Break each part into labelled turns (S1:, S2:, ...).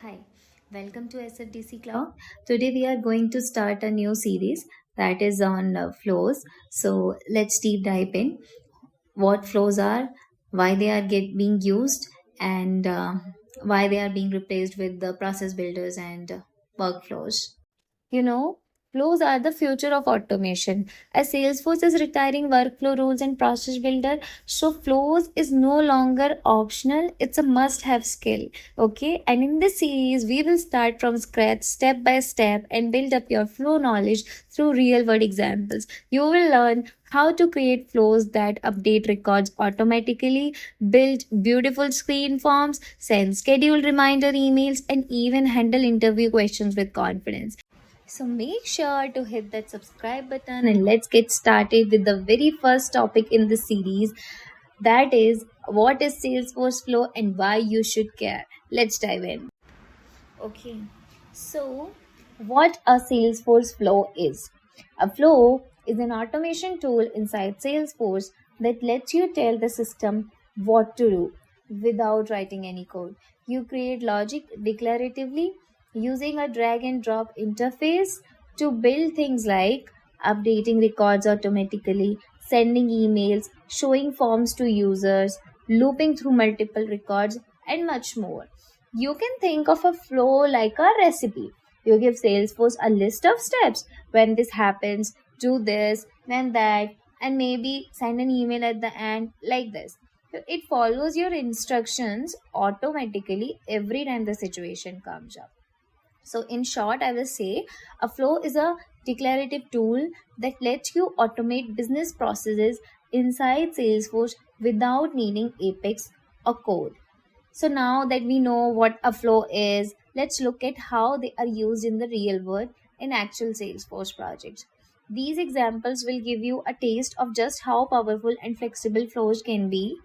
S1: Hi, welcome to SFDC Cloud. Today we are going to start a new series that is on flows. So let's deep dive in what flows are, why they are being used, and why they are being replaced with the process builders and workflows. You know, flows are the future of automation. As Salesforce is retiring workflow rules and process builder, so flows is no longer optional, it's a must have skill. Okay, and in this series, we will start from scratch, step by step, and build up your flow knowledge through real world examples. You will learn how to create flows that update records automatically, build beautiful screen forms, send scheduled reminder emails, and even handle interview questions with confidence. So make sure to hit that subscribe button and let's get started with the very first topic in the series, that is what is Salesforce Flow and why you should care. Let's dive in. Okay, so what a Salesforce Flow is? A flow is an automation tool inside Salesforce that lets you tell the system what to do without writing any code. You create logic declaratively using a drag and drop interface to build things like updating records automatically, sending emails, showing forms to users, looping through multiple records, and much more. You can think of a flow like a recipe. You give Salesforce a list of steps. When this happens, do this, then that, and maybe send an email at the end like this. So it follows your instructions automatically every time the situation comes up. So, in short, I will say a flow is a declarative tool that lets you automate business processes inside Salesforce without needing Apex or code. So now that we know what a flow is, let's look at how they are used in the real world in actual Salesforce projects. These examples will give you a taste of just how powerful and flexible flows can be.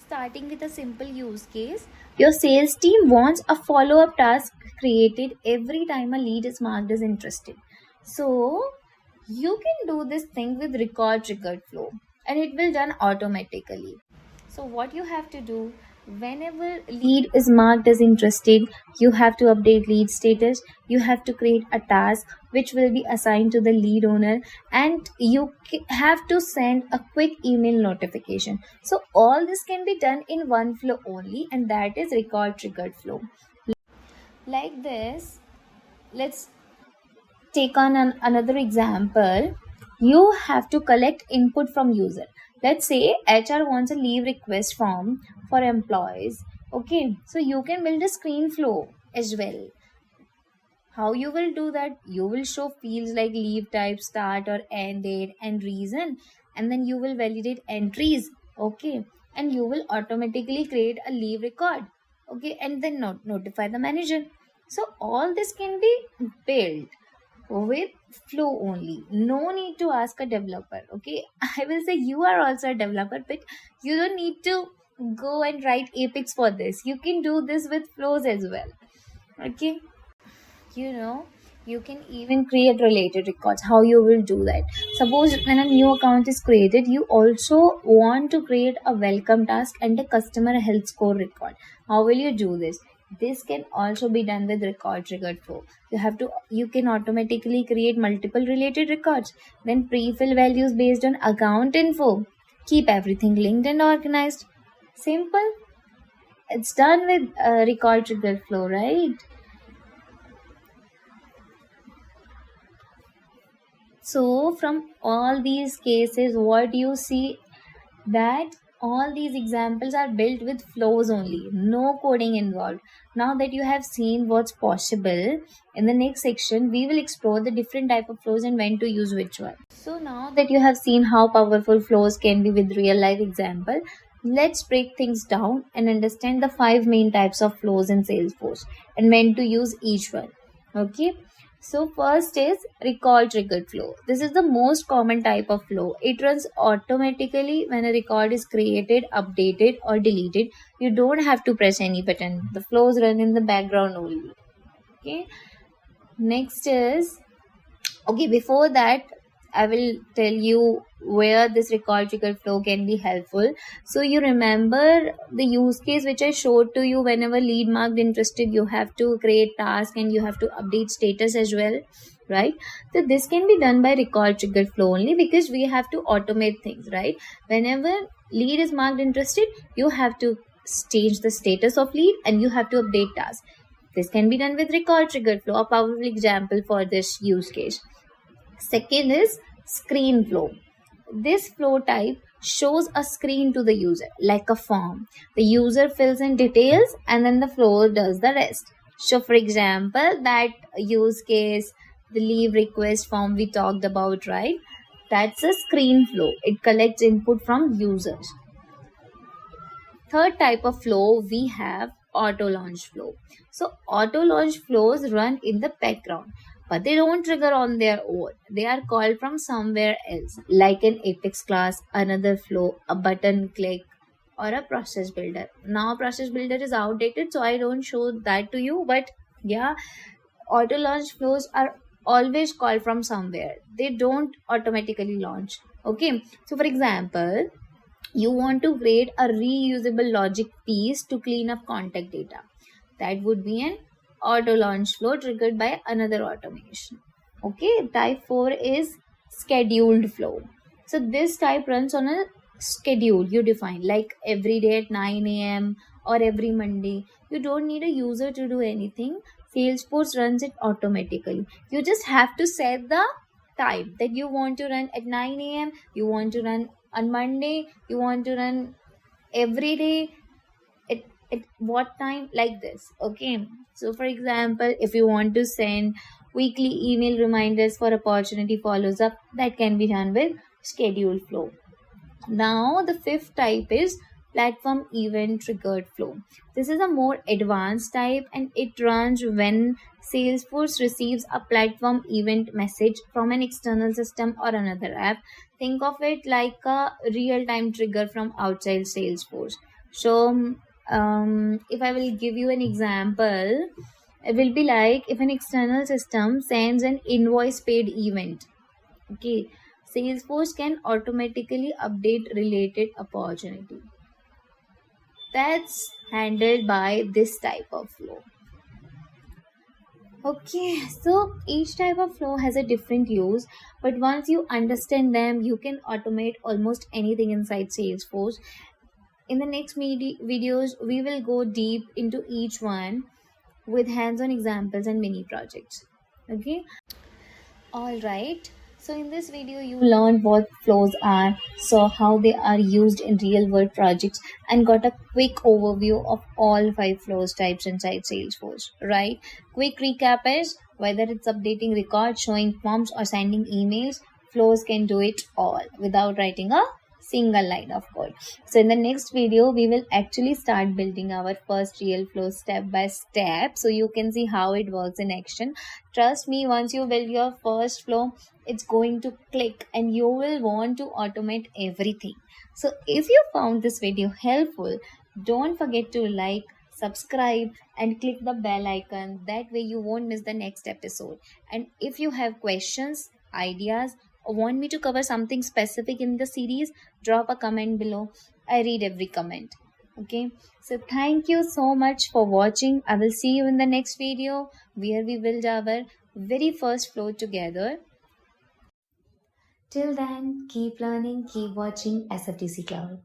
S1: Starting with a simple use case, your sales team wants a follow up task created every time a lead is marked as interested. So, you can do this thing with record triggered flow and it will done automatically. So what you have to do, whenever lead is marked as interested, you have to update lead status. You have to create a task which will be assigned to the lead owner, and you have to send a quick email notification. So all this can be done in one flow only, and that is record triggered flow. Like this, let's take on another example. You have to collect input from user. Let's say HR wants a leave request form for employees. Okay, so you can build a screen flow as well. How you will do that? You will show fields like leave type, start or end date, and reason, and then you will validate entries. Okay, and you will automatically create a leave record. Okay, and then notify the manager. So all this can be built with flow only. No need to ask a developer. Okay, I will say you are also a developer, but you don't need to go and write Apex for this. You can do this with flows as well. Okay, you know, you can even create related records. How you will do that? Suppose when a new account is created, you also want to create a welcome task and a customer health score record. How will you do this? This can also be done with record triggered flow. You can automatically create multiple related records, then pre-fill values based on account info. Keep everything linked and organized. Simple. It's done with record triggered flow, right? So from all these cases, what you see, that all these examples are built with flows only, no coding involved. Now that you have seen what's possible, in the next section we will explore the different type of flows and when to use which one. So now that you have seen how powerful flows can be with real life example, let's break things down and understand the 5 main types of flows in Salesforce and when to use each one. Okay, so first is record triggered flow. This is the most common type of flow. It runs automatically when a record is created, updated or deleted. You don't have to press any button. The flows run in the background only. Okay. Next is, okay, before that, I will tell you where this record trigger flow can be helpful. So you remember the use case which I showed to you. Whenever lead marked interested, you have to create task and you have to update status as well, right? So this can be done by record trigger flow only, because we have to automate things, right? Whenever lead is marked interested, you have to change the status of lead and you have to update task. This can be done with record trigger flow, a powerful example for this use case. Second is screen flow. This flow type shows a screen to the user like a form. The user fills in details and then the flow does the rest. So, for example, that use case, the leave request form we talked about, right? That's a screen flow. It collects input from users. Third type of flow we have auto launch flow. So auto launch flows run in the background, but they don't trigger on their own. They are called from somewhere else, like an Apex class, another flow, a button click, or a process builder. Now process builder is outdated, so I don't show that to you. But yeah, auto launch flows are always called from somewhere. They don't automatically launch. Okay, so for example, you want to create a reusable logic piece to clean up contact data. That would be an auto launch flow triggered by another automation. Okay, type 4 is scheduled flow. So this type runs on a schedule you define, like every day at 9 a.m. or every Monday. You don't need a user to do anything. Salesforce runs it automatically. You just have to set the time that you want to run at 9 a.m., you want to run on Monday, you want to run every day, at what time, like this. Okay, so for example, if you want to send weekly email reminders for opportunity follows up, that can be done with schedule flow. Now, the fifth type is platform event triggered flow. This is a more advanced type and it runs when Salesforce receives a platform event message from an external system or another app. Think of it like a real time trigger from outside Salesforce. So, if I will give you an example, it will be like if an external system sends an invoice paid event. Okay, Salesforce can automatically update related opportunity. That's handled by this type of flow. Okay, so each type of flow has a different use, but once you understand them, you can automate almost anything inside Salesforce. In the next videos, we will go deep into each one with hands-on examples and mini projects. Okay. All right. So in this video, you learned what flows are, saw how they are used in real-world projects, and got a quick overview of all 5 flows types inside Salesforce. Right? Quick recap is whether it's updating records, showing forms, or sending emails, flows can do it all without writing a single line of code. So in the next video, we will actually start building our first real flow step by step, so you can see how it works in action. Trust me, once you build your first flow, it's going to click and you will want to automate everything. So if you found this video helpful, don't forget to like, subscribe, and click the bell icon. That way you won't miss the next episode. And if you have questions, ideas, or want me to cover something specific in the series, drop a comment below. I read every comment. Okay, so thank you so much for watching. I will see you in the next video where we build our very first flow together. Till then, keep learning, keep watching SFDC Cloud.